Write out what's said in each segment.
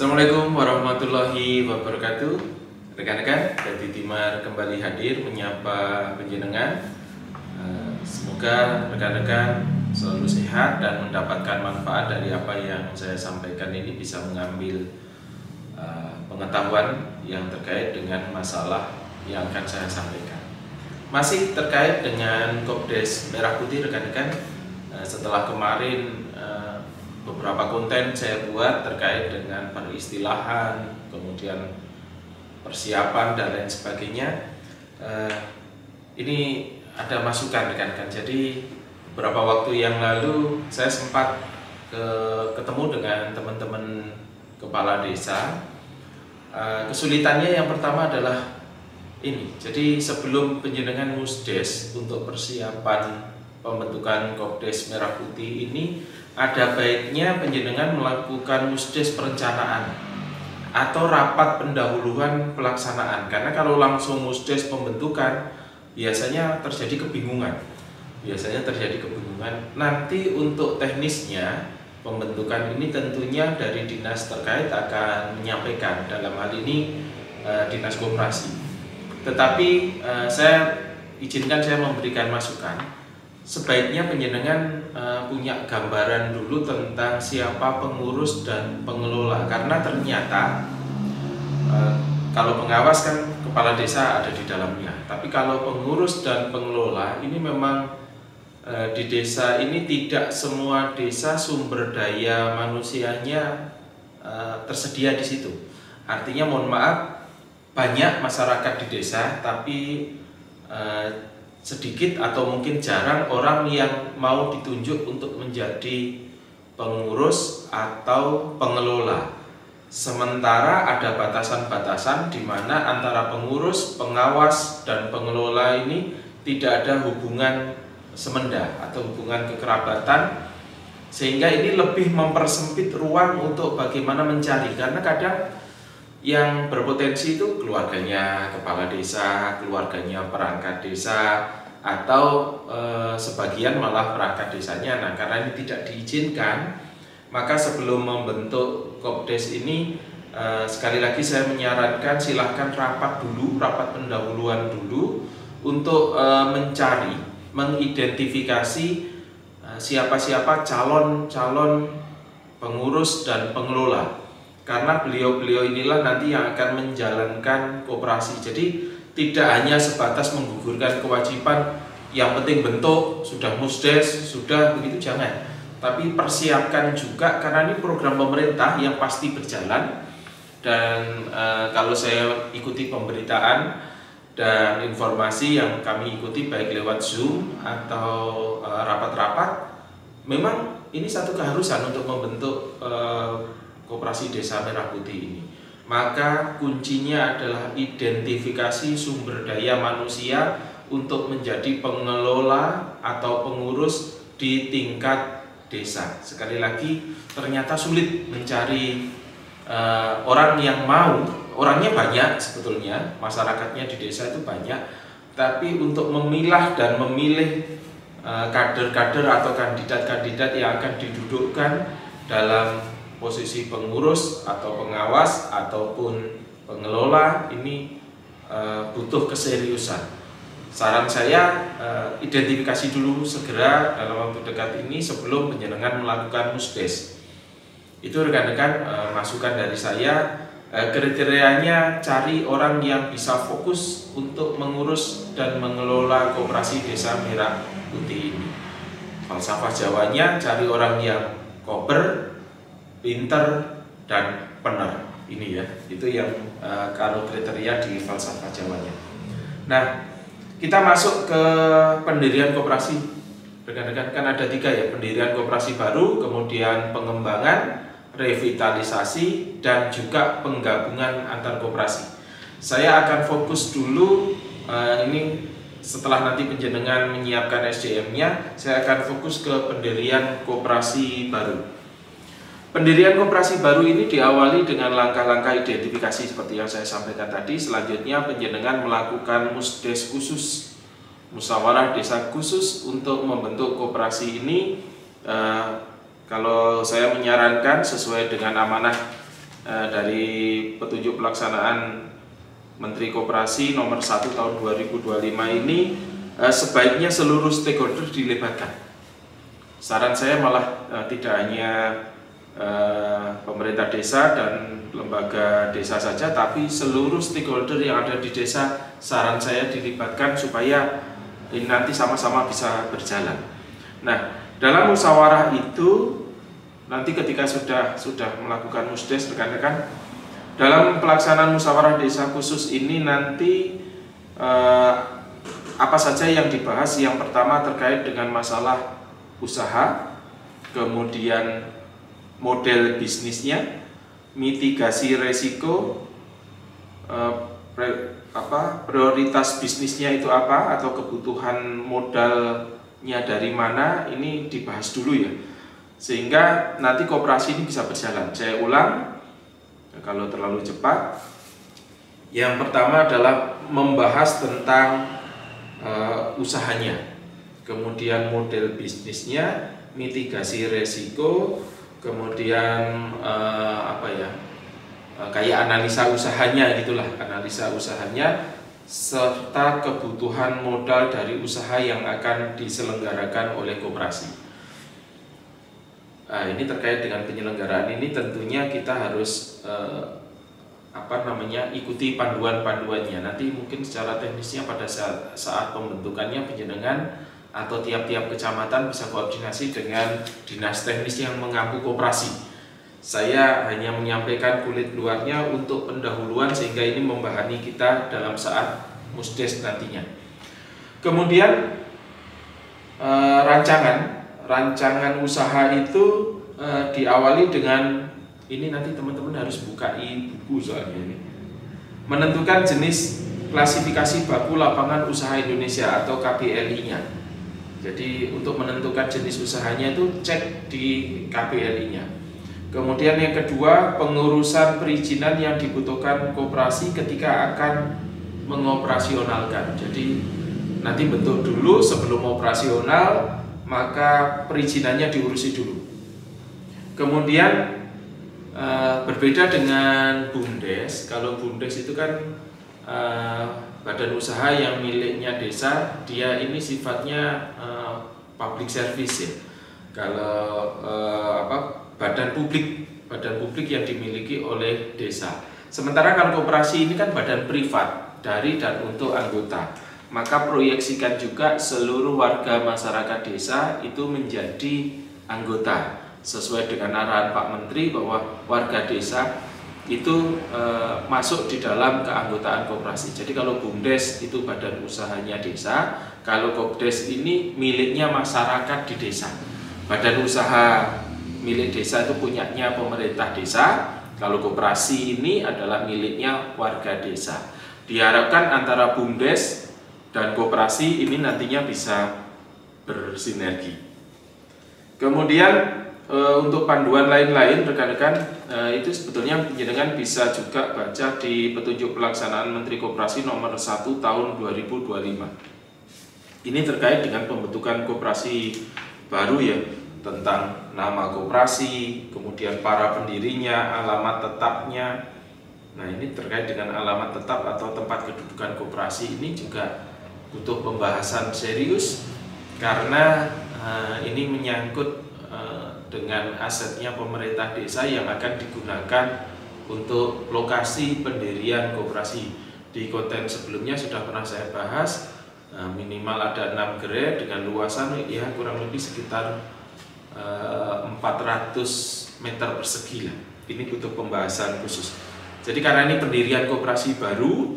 Assalamualaikum warahmatullahi wabarakatuh. Rekan-rekan, Dadi Timar kembali hadir menyapa penjenengan. Semoga rekan-rekan selalu sehat dan mendapatkan manfaat dari apa yang saya sampaikan ini, bisa mengambil pengetahuan yang terkait dengan masalah yang akan saya sampaikan. Masih terkait dengan Kopdes Merah Putih, rekan-rekan. Setelah kemarin beberapa konten saya buat terkait dengan peristilahan, kemudian persiapan dan lain sebagainya. Ini ada masukan rekan-rekan. Jadi beberapa waktu yang lalu saya sempat ketemu dengan teman-teman kepala desa. Kesulitannya yang pertama adalah ini. Jadi sebelum penjenengan musdes untuk persiapan pembentukan Kopdes Merah Putih ini, ada baiknya penjenengan melakukan musdes perencanaan atau rapat pendahuluan pelaksanaan. Karena kalau langsung musdes pembentukan biasanya terjadi kebingungan. Nanti untuk teknisnya pembentukan ini tentunya dari dinas terkait akan menyampaikan, dalam hal ini dinas koperasi. Tetapi saya izinkan saya memberikan masukan. Sebaiknya penjenengan punya gambaran dulu tentang siapa pengurus dan pengelola, karena ternyata kalau pengawas kan kepala desa ada di dalamnya, tapi kalau pengurus dan pengelola ini memang di desa ini tidak semua desa sumber daya manusianya tersedia di situ. Artinya mohon maaf, banyak masyarakat di desa tapi sedikit atau mungkin jarang orang yang mau ditunjuk untuk menjadi pengurus atau pengelola. Sementara ada batasan-batasan di mana antara pengurus, pengawas, dan pengelola ini tidak ada hubungan semenda atau hubungan kekerabatan, sehingga ini lebih mempersempit ruang untuk bagaimana mencari. Karena kadang yang berpotensi itu keluarganya kepala desa, keluarganya perangkat desa, atau sebagian malah perangkat desanya. Nah, karena ini tidak diizinkan, maka sebelum membentuk Kopdes ini sekali lagi saya menyarankan silahkan rapat dulu, rapat pendahuluan dulu untuk mencari, mengidentifikasi siapa-siapa calon-calon pengurus dan pengelola. Karena beliau-beliau inilah nanti yang akan menjalankan koperasi. Jadi tidak hanya sebatas menggugurkan kewajiban, yang penting bentuk, sudah musdes, sudah begitu, jangan. Tapi persiapkan juga, karena ini program pemerintah yang pasti berjalan. Dan kalau saya ikuti pemberitaan dan informasi yang kami ikuti baik lewat Zoom atau rapat-rapat, memang ini satu keharusan untuk membentuk Koperasi Desa Merah Putih ini. Maka kuncinya adalah identifikasi sumber daya manusia untuk menjadi pengelola atau pengurus di tingkat desa. Sekali lagi, ternyata sulit mencari orang yang mau. Orangnya banyak sebetulnya, masyarakatnya di desa itu banyak, tapi untuk memilah dan memilih kader-kader atau kandidat-kandidat yang akan didudukkan dalam posisi pengurus atau pengawas ataupun pengelola ini butuh keseriusan. Saran saya, identifikasi dulu segera dalam waktu dekat ini sebelum penjenengan melakukan musdes. Itu rekan-rekan masukan dari saya. Kriterianya cari orang yang bisa fokus untuk mengurus dan mengelola Koperasi Desa Merah Putih ini. Falsafah Jawanya, cari orang yang koper, pinter, dan benar. Ini ya, itu yang kalau kriteria di falsafah Jawanya. Nah, kita masuk ke pendirian koperasi. Rekan-rekan, kan ada 3 ya, pendirian koperasi baru, kemudian pengembangan, revitalisasi, dan juga penggabungan antar koperasi. Saya akan fokus dulu ini setelah nanti penjenengan menyiapkan SDM-nya, saya akan fokus ke pendirian koperasi baru. Pendirian koperasi baru ini diawali dengan langkah-langkah identifikasi seperti yang saya sampaikan tadi. Selanjutnya penjenengan melakukan musdes khusus, musyawarah desa khusus untuk membentuk koperasi ini. Kalau saya menyarankan sesuai dengan amanah dari petunjuk pelaksanaan Menteri Koperasi nomor 1 tahun 2025 ini sebaiknya seluruh stakeholder dilibatkan. Saran saya malah tidak hanya pemerintah desa dan lembaga desa saja, tapi seluruh stakeholder yang ada di desa saran saya dilibatkan supaya ini nanti sama-sama bisa berjalan. Nah, dalam musyawarah itu nanti ketika sudah melakukan musdes, rekan-rekan, dalam pelaksanaan musyawarah desa khusus ini nanti apa saja yang dibahas? Yang pertama terkait dengan masalah usaha, kemudian model bisnisnya, mitigasi resiko, prioritas bisnisnya itu apa, atau kebutuhan modalnya dari mana, ini dibahas dulu ya, sehingga nanti koperasi ini bisa berjalan. Saya ulang, kalau terlalu cepat. Yang pertama adalah membahas tentang usahanya, kemudian model bisnisnya, mitigasi resiko, kemudian kayak analisa usahanya gitulah, analisa usahanya serta kebutuhan modal dari usaha yang akan diselenggarakan oleh koperasi. Ini terkait dengan penyelenggaraan ini tentunya kita harus ikuti panduan-panduannya. Nanti mungkin secara teknisnya pada saat pembentukannya penjenengan atau tiap-tiap kecamatan bisa koordinasi dengan dinas teknis yang mengampu koperasi. Saya hanya menyampaikan kulit luarnya untuk pendahuluan sehingga ini membahani kita dalam saat musdes nantinya. Kemudian rancangan usaha itu diawali dengan ini, nanti teman-teman harus bukai buku soalnya ini. Menentukan jenis klasifikasi baku lapangan usaha Indonesia atau KBLI-nya. Jadi untuk menentukan jenis usahanya itu cek di KBLI-nya. Kemudian yang kedua, pengurusan perizinan yang dibutuhkan koperasi ketika akan mengoperasionalkan. Jadi nanti bentuk dulu sebelum operasional, maka perizinannya diurusi dulu. Kemudian berbeda dengan BUMDes. Kalau BUMDes itu kan badan usaha yang miliknya desa, dia ini sifatnya public service ya. Kalau badan publik yang dimiliki oleh desa. Sementara kalau koperasi ini kan badan privat dari dan untuk anggota. Maka proyeksikan juga seluruh warga masyarakat desa itu menjadi anggota sesuai dengan arahan Pak Menteri bahwa warga desa itu masuk di dalam keanggotaan koperasi. Jadi kalau BUMDes itu badan usahanya desa, kalau KOPDes ini miliknya masyarakat di desa. Badan usaha milik desa itu punyanya pemerintah desa, kalau koperasi ini adalah miliknya warga desa. Diharapkan antara BUMDes dan koperasi ini nantinya bisa bersinergi. Kemudian untuk panduan lain-lain rekan-rekan itu sebetulnya penjenengan bisa juga baca di petunjuk pelaksanaan Menteri Koperasi nomor 1 tahun 2025. Ini terkait dengan pembentukan koperasi baru ya, tentang nama koperasi, kemudian para pendirinya, alamat tetapnya. Nah, ini terkait dengan alamat tetap atau tempat kedudukan koperasi ini juga butuh pembahasan serius karena ini menyangkut dengan asetnya pemerintah desa yang akan digunakan untuk lokasi pendirian koperasi. Di konten sebelumnya sudah pernah saya bahas, minimal ada 6 gerai dengan luasan ya kurang lebih sekitar 400 meter persegi lah. Ini butuh pembahasan khusus. Jadi karena ini pendirian koperasi baru,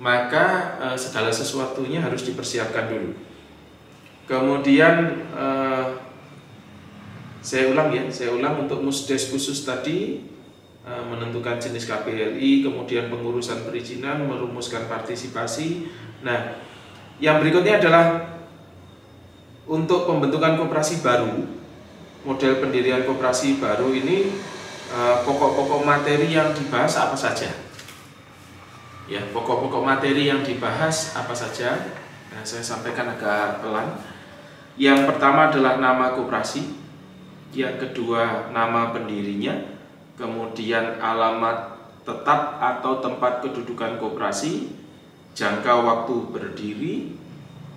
maka segala sesuatunya harus dipersiapkan dulu. Kemudian saya ulang untuk musdes khusus tadi, menentukan jenis KBLI, kemudian pengurusan perizinan, merumuskan partisipasi. Nah, yang berikutnya adalah untuk pembentukan koperasi baru, model pendirian koperasi baru ini pokok-pokok materi yang dibahas apa saja? Ya, pokok-pokok materi yang dibahas apa saja? Nah, saya sampaikan agak pelan. Yang pertama adalah nama koperasi. Yang kedua nama pendirinya, kemudian alamat tetap atau tempat kedudukan koperasi, jangka waktu berdiri,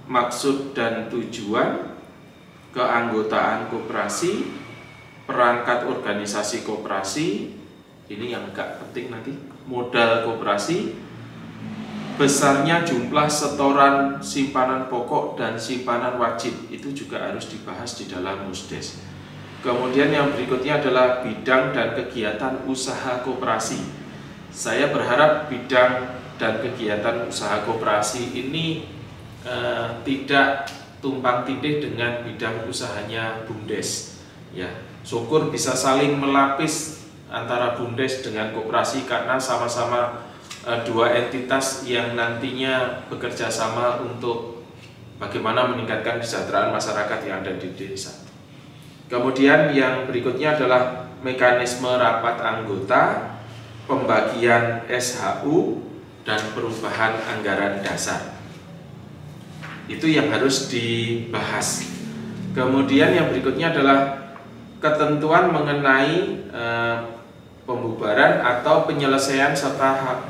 maksud dan tujuan, keanggotaan koperasi, perangkat organisasi koperasi, ini yang agak penting nanti, modal koperasi, besarnya jumlah setoran simpanan pokok dan simpanan wajib, itu juga harus dibahas di dalam Musdes. Kemudian yang berikutnya adalah bidang dan kegiatan usaha koperasi. Saya berharap bidang dan kegiatan usaha koperasi ini tidak tumpang tindih dengan bidang usahanya BUMDes. Ya, syukur bisa saling melapis antara BUMDes dengan koperasi karena sama-sama dua entitas yang nantinya bekerja sama untuk bagaimana meningkatkan kesejahteraan masyarakat yang ada di desa. Kemudian yang berikutnya adalah mekanisme rapat anggota, pembagian SHU, dan perubahan anggaran dasar. Itu yang harus dibahas. Kemudian yang berikutnya adalah ketentuan mengenai pembubaran atau penyelesaian serta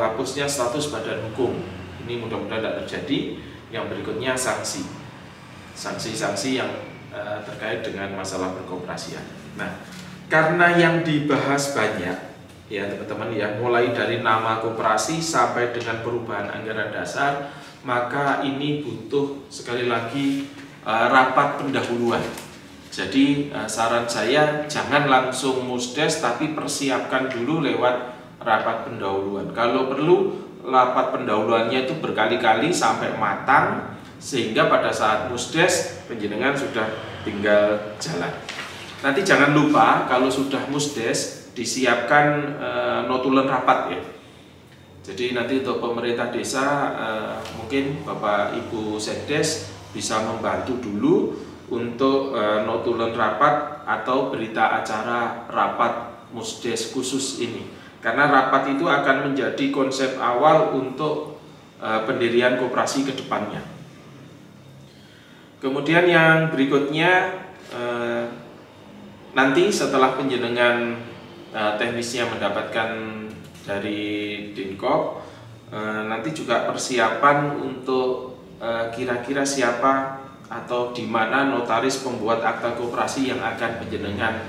hapusnya status badan hukum. Ini mudah-mudahan tidak terjadi. Yang berikutnya sanksi. Sanksi-sanksi yang terkait dengan masalah perkoperasian. Nah, karena yang dibahas banyak, ya teman-teman ya, mulai dari nama koperasi sampai dengan perubahan anggaran dasar, maka ini butuh sekali lagi rapat pendahuluan. Jadi saran saya jangan langsung Musdes, tapi persiapkan dulu lewat rapat pendahuluan. Kalau perlu rapat pendahuluannya itu berkali-kali sampai matang, sehingga pada saat Musdes penjenengan sudah tinggal jalan. Nanti jangan lupa kalau sudah Musdes disiapkan notulen rapat ya. Jadi nanti untuk pemerintah desa mungkin Bapak Ibu Sekdes bisa membantu dulu untuk notulen rapat atau berita acara rapat Musdes khusus ini. Karena rapat itu akan menjadi konsep awal untuk pendirian koperasi ke depannya. Kemudian yang berikutnya nanti setelah penjenengan teknisnya mendapatkan dari Dinkop, nanti juga persiapan untuk kira-kira siapa atau di mana notaris pembuat akta koperasi yang akan penjenengan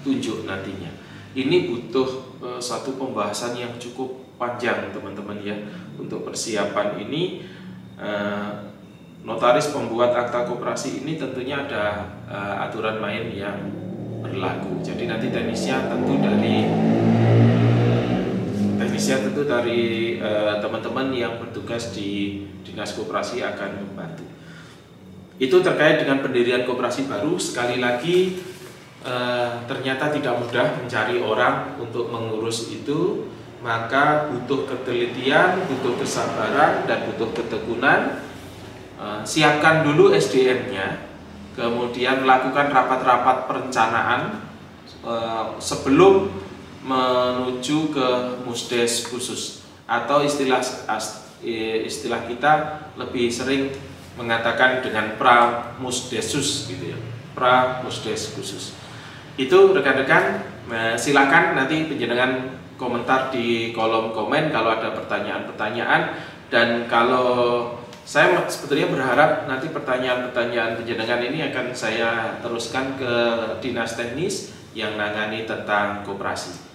tunjuk nantinya. Ini butuh satu pembahasan yang cukup panjang teman-teman ya. Untuk persiapan ini notaris pembuat akta koperasi ini tentunya ada aturan main yang berlaku. Jadi nanti teknisnya tentu dari teman-teman yang bertugas di Dinas Koperasi akan membantu. Itu terkait dengan pendirian koperasi baru. Sekali lagi ternyata tidak mudah mencari orang untuk mengurus itu, maka butuh ketelitian, butuh kesabaran, dan butuh ketekunan. Siapkan dulu SDM-nya, kemudian lakukan rapat-rapat perencanaan sebelum menuju ke Musdes khusus, atau istilah kita lebih sering mengatakan dengan pra-musdesus gitu ya, pra-musdes khusus. Itu rekan-rekan, silakan nanti penjenengan komentar di kolom komen kalau ada pertanyaan-pertanyaan, dan kalau saya sebetulnya berharap nanti pertanyaan-pertanyaan penjenengan ini akan saya teruskan ke Dinas Teknis yang nangani tentang koperasi.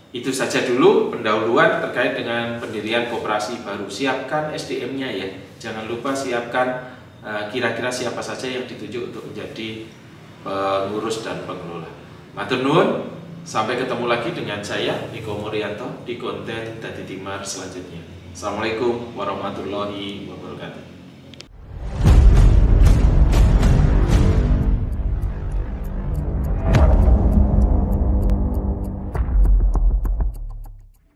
Itu saja dulu pendahuluan terkait dengan pendirian koperasi baru. Siapkan SDM-nya ya. Jangan lupa siapkan kira-kira siapa saja yang ditunjuk untuk menjadi pengurus dan pengelola. Matur nuwun, sampai ketemu lagi dengan saya Niko Murianto di konten Dadi Timar selanjutnya. Assalamualaikum warahmatullahi wabarakatuh.